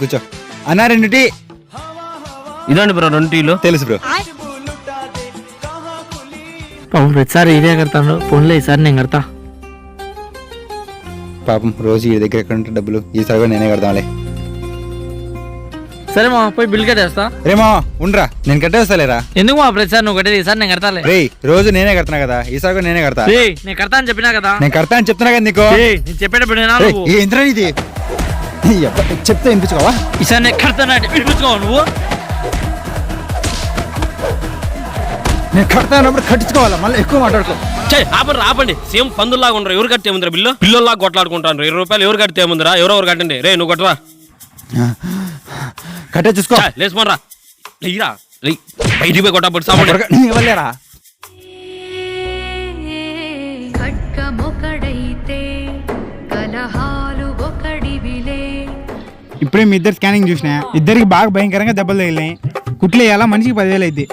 కూర్చో అన్నా 2 టీ. ఇదండి బ్రో 2 టీలు. తెలుసు బ్రో. పాపం ప్రతిసారి ఇదే కడతాను, ఫోన్లో ఈసారి నేను కడతా. పాపం రోజు ఈ దగ్గర ఎక్కడ ఉంటే డబ్బులు, ఈసారి కూడా నేనే కడతాంలే. సరే మా పోయి బిల్ కట్టేస్తా. రేమా ఉండరా, నేను కట్టేస్తాలేరా. ఎందుకు మా ప్రతిసారి నువ్వు కట్టేది, ఈసారి నేను కడతాలే. రే రోజు నేనే కడతాను కదా, ఈసారి కూడా నేనే కడతా. నేను కడతా అని చెప్పినా కదా. నేను కడతా అని చెప్తున్నా కదా నీకు. నేను చెప్పేటప్పుడు ఏంద్రా ఇది, చెప్తే వినిపించుకోవా? ఈసారి నేను కడతాను వినిపించుకోవా నువ్వు? నేను కడతా అన్నప్పుడు కట్టించుకోవాలా, మళ్ళీ ఎక్కువ మాట్లాడుకో. ఆపండి సేమ్ పందుల్లాగా ఉండరు. ఎవరు కడితే ఏముందిరా బిల్లు? పిల్లల్లాగా కొట్లాడుకుంటాను. 20 రూపాయలు ఎవరు కడితే ఏముందిరా? ఎవరు కట్టండి. రే నువ్వు కట్టరా. కట్టే చూసుకో. లేచిపోనరా, లేరా బయటికి పోయి కొట్టబడి సామాన్ వెళ్ళారా. ఇప్పుడే మీ ఇద్దరు స్కానింగ్ చూసినా, ఇద్దరికి బాగా భయంకరంగా దెబ్బలు తగిలినాయి. కుట్లు వేయాలా, మనిషికి 10,000 అయింది.